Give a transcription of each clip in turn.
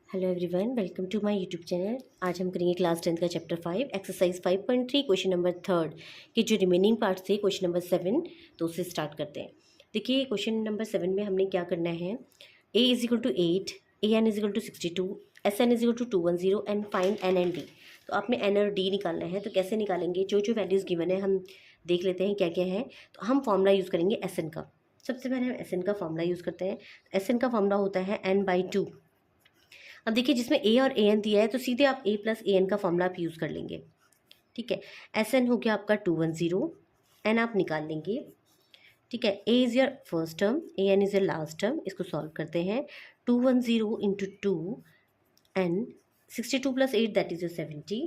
Hello everyone, welcome to my YouTube channel. आज हम करेंगे क्लास 10 का चैप्टर 5 एक्सरसाइज 5.3 क्वेश्चन नंबर 3 के जो रिमेनिंग पार्ट थे क्वेश्चन नंबर 7, तो उससे स्टार्ट करते हैं। देखिए क्वेश्चन नंबर 7 में हमने क्या करना है, a is equal to 8, a n is equal to 62, s n is equal to 210 and find n and d. तो आपने एन और डी निकालना है। तो कैसे निकालेंगे, जो जो वैल्यूज़ गिवन है हम देख लेते हैं क्या क्या है। तो हम फॉर्मूला यूज़ करेंगे एस एन का। सबसे पहले हम एस एन का फॉर्मूला यूज़ करते हैं। एस एन का फॉर्मूला होता है n/2। अब देखिए जिसमें ए और ए एन दिया है तो सीधे आप ए प्लस ए एन का फॉर्मूला आप यूज़ कर लेंगे। ठीक है, एस एन हो गया आपका 210, एन आप निकाल लेंगे। ठीक है, a is your first term, a n is your last term. इसको सॉल्व करते हैं। 210 into 2 n, 62 plus 8 that is your 70।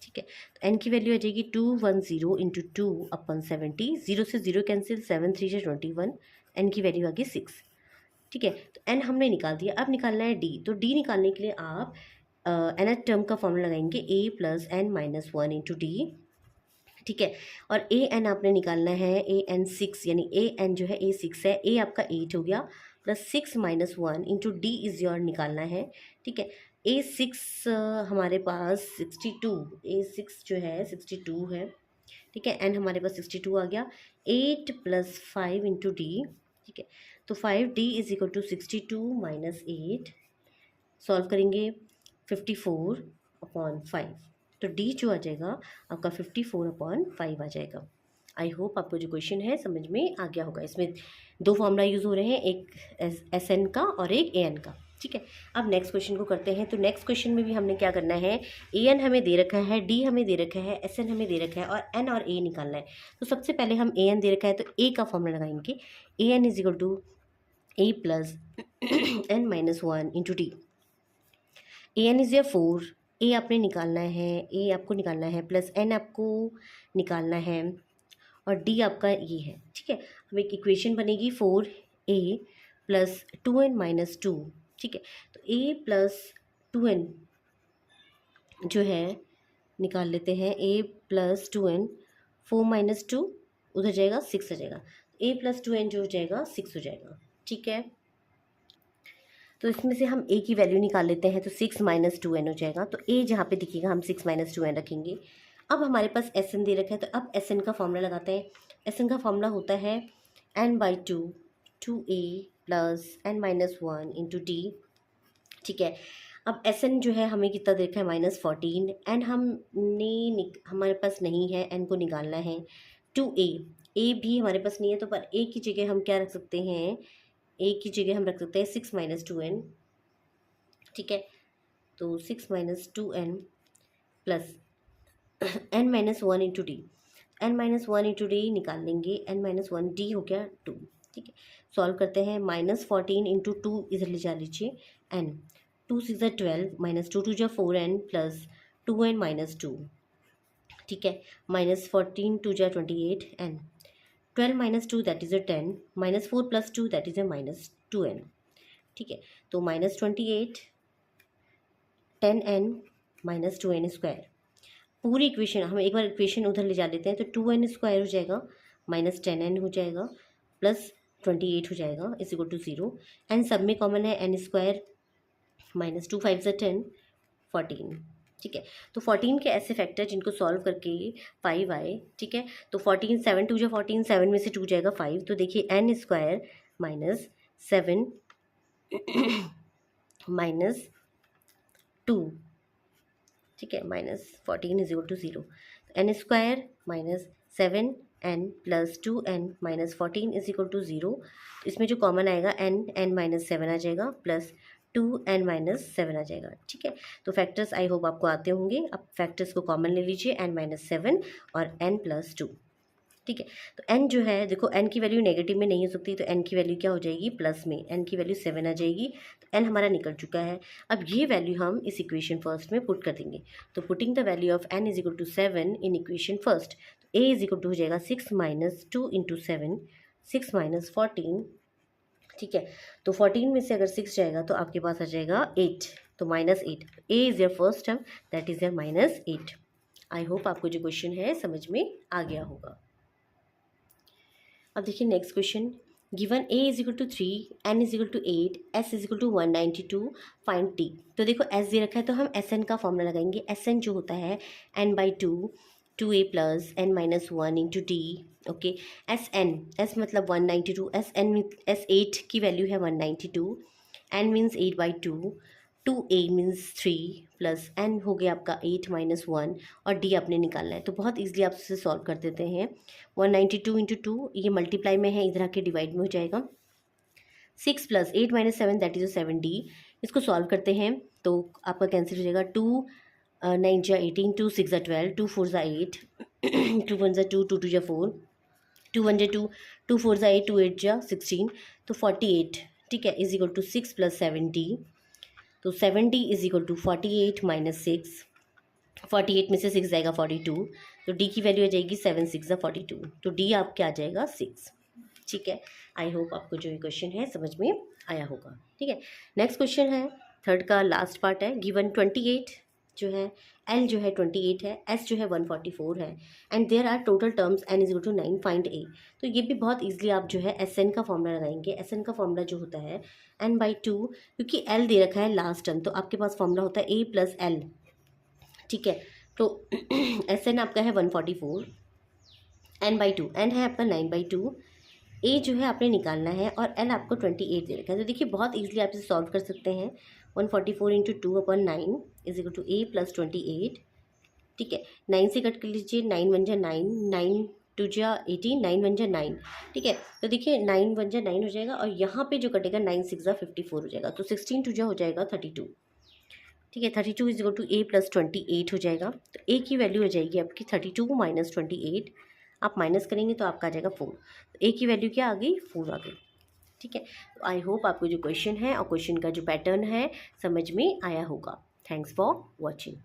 ठीक है, तो एन की वैल्यू आ जाएगी 210 इंटू 2 अपन 70। 0 से 0 कैंसिल, 7 3 से 21। एन की वैल्यू आ गई 6। ठीक है, तो एन हमने निकाल दिया। अब निकालना है डी। तो डी निकालने के लिए आप nth टर्म का फॉर्मूला लगाएंगे, a plus n minus 1 into d. ठीक है, और ए एन आपने निकालना है ए एन 6, यानी ए एन जो है ए 6 है, ए आपका 8 हो गया, plus 6 minus 1 into D is your निकालना है। ठीक है, ए 6 हमारे पास 62, ए 6 जो है 62 है। ठीक है, एन हमारे पास 62 आ गया। 8 प्लस 5 इंटू डी। ठीक है, तो 5d is equal to 62 minus 8। Solve करेंगे, 54 अपॉन 5। तो d जो आ जाएगा आपका 54 अपॉन 5 आ जाएगा। आई होप आपको जो क्वेश्चन है समझ में आ गया होगा। इसमें दो फॉर्मूला यूज़ हो रहे हैं, एक एस एन का और एक ए एन का। ठीक है, अब नेक्स्ट क्वेश्चन को करते हैं। तो नेक्स्ट क्वेश्चन में भी हमने क्या करना है, ए एन हमें दे रखा है, डी हमें दे रखा है, एस एन हमें दे रखा है और एन और ए निकालना है। तो सबसे पहले हम ए एन दे रखा है तो ए का फॉर्मूला लगाएंगे। A n is equal to a plus n minus 1 into d. A n is या 4, ए आपने निकालना है, ए आपको निकालना है, प्लस एन आपको निकालना है और डी आपका ये है। ठीक है, अब एक इक्वेशन बनेगी 4a प्लस 2n माइनस 2। ठीक है, तो a प्लस 2n जो है निकाल लेते हैं। a प्लस 2n, 4 माइनस 2 उधर जाएगा 6 आ जाएगा। a प्लस 2n जो हो जाएगा 6 हो जाएगा। ठीक है, तो इसमें से हम a की वैल्यू निकाल लेते हैं। तो 6 माइनस 2n हो जाएगा। तो a जहाँ पे दिखेगा हम 6 माइनस 2n रखेंगे। अब हमारे पास एस एन दे रखा है तो अब एस एन का फॉर्मूला लगाते हैं। एस एन का फॉर्मूला होता है n/2 2a plus n minus 1 into d. ठीक है, अब एस एन जो है हमें कितना दे रखा है, -14। एन हमारे पास नहीं है, एन को निकालना है। 2a, ए भी हमारे पास नहीं है, तो पर ए की जगह हम क्या रख सकते हैं, ए की जगह हम रख सकते हैं 6 माइनस 2n। ठीक है, तो 6 minus 2n plus n minus 1 into d. N minus 1 into d निकाल लेंगे, एन माइनस 1 डी हो गया 2। ठीक है, सॉल्व करते हैं। -14 इंटू 2 इधर ले जा लीजिए, एन 2 6 12 माइनस 2 2 जा 4n प्लस 2n माइनस 2। ठीक है, -14 2 जा 28 एन, 12 minus 2 that is a 10, minus 4 plus 2 that is a minus 2n। ठीक है, तो -28 10n माइनस 2n स्क्वायर। पूरी इक्वेशन हम एक बार इक्वेशन उधर ले जा लेते हैं। तो 2n स्क्वायर हो जाएगा, माइनस 10n हो जाएगा, प्लस 28 हो जाएगा, इज इक्वल टू 0। एन सब में कॉमन है, एन स्क्वायर माइनस 2 5 10 14। ठीक है, तो 14 के ऐसे फैक्टर जिनको सॉल्व करके 5 आए। ठीक है, तो 14 7 2 जो 14, 7 में से 2 जाएगा 5। तो देखिए एन स्क्वायर माइनस 7 माइनस 2। ठीक है, -14 is equal to 0। N square minus 7n plus 2n minus 14 is equal to 0। इसमें जो कॉमन आएगा n माइनस 7 आ जाएगा, प्लस 2n माइनस 7 आ जाएगा। ठीक है, तो फैक्टर्स आई होप आपको आते होंगे। अब फैक्टर्स को कॉमन ले लीजिए, n माइनस 7 और n प्लस 2। ठीक है, तो n जो है देखो, n की वैल्यू नेगेटिव में नहीं हो सकती, तो n की वैल्यू क्या हो जाएगी, प्लस में। n की वैल्यू 7 आ जाएगी, तो n हमारा निकल चुका है। अब ये वैल्यू हम इस इक्वेशन फर्स्ट में पुट कर देंगे। तो putting the value of n is equal to 7 in equation first, तो a इज इक्वल टू हो जाएगा 6 माइनस 2 इंटू 7, 6 माइनस 14। ठीक है, तो 14 में से अगर 6 जाएगा तो आपके पास आ जाएगा 8, तो -8। a is your first term, that is your -8। I hope आपको जो क्वेश्चन है समझ में आ गया होगा। अब देखिए next question, given a is equal to 3, n is equal to 8, s is equal to 192, find t। तो देखो s दे रखा है तो हम sn का फॉर्मूला लगाएंगे। sn जो होता है n/2 2a plus n minus 1 into T. Okay, s मतलब 192, s8 की वैल्यू है 192, n means 8/2, 2a means 3 plus n हो गया आपका 8 माइनस 1 और d आपने निकालना है। तो बहुत ईजिली आप इसे सॉल्व कर देते हैं। 192 इंटू 2 ये मल्टीप्लाई में है, इधर आके डिवाइड में हो जाएगा। 6 plus 8 minus 7 that is 7d। इसको सॉल्व करते हैं तो आपका कैंसिल हो जाएगा। 2 9 जा 18, 2 6 जा 12, 2 4 जा 8, 2 1 जा 2, 2 2 जा 4, 2 1 जा 2, 2 4 जा 8, 2 8 जा 16, तो 48, ठीक है, is equal to 6 plus 7d। तो 7d is equal to 48 minus 6, 48 में से 6 जाएगा 42, तो d की वैल्यू आ जाएगी 7 6 जा 42, तो d आपके आ जाएगा 6। ठीक है, आई होप आपको जो ये क्वेश्चन है समझ में आया होगा। ठीक है, नेक्स्ट क्वेश्चन है, थर्ड का लास्ट पार्ट है। गिवन 28 जो है, L जो है 28 है, S जो है 144 है, and there are total terms n is equal to 9, find A। तो ये भी बहुत ईजिली आप जो है SN का फॉर्मूला लगाएंगे। SN का फॉर्मूला जो होता है n/2, क्योंकि L दे रखा है लास्ट टर्म, तो आपके पास फॉर्मूला होता है A प्लस L। ठीक है, तो SN आपका है 144, n/2, n है आपका 9/2, ए जो है आपने निकालना है और एल आपको 28 दे रखा है। तो देखिए बहुत इजीली आप इसे सॉल्व कर सकते हैं। 144 into 2/9 is equal to a plus 28। ठीक है, 9 से कट कर लीजिए, 9 1 जा 9, 9 2 जा 18, 9 1 जा 9। ठीक है, तो देखिए 9 1 जा 9 हो जाएगा और यहाँ पे जो कटेगा 9 6 जा 54 हो जाएगा, तो 16 2 जा हो जाएगा 32। ठीक है, 32 is equal to a plus 28 हो जाएगा। तो ए की वैल्यू हो जाएगी आपकी 32 माइनस 28, आप माइनस करेंगे तो आपका आ जाएगा 4। तो ए की वैल्यू क्या आ गई, 4 आ गई। ठीक है, तो आई होप आपको जो क्वेश्चन है और क्वेश्चन का जो पैटर्न है समझ में आया होगा। Thanks for watching.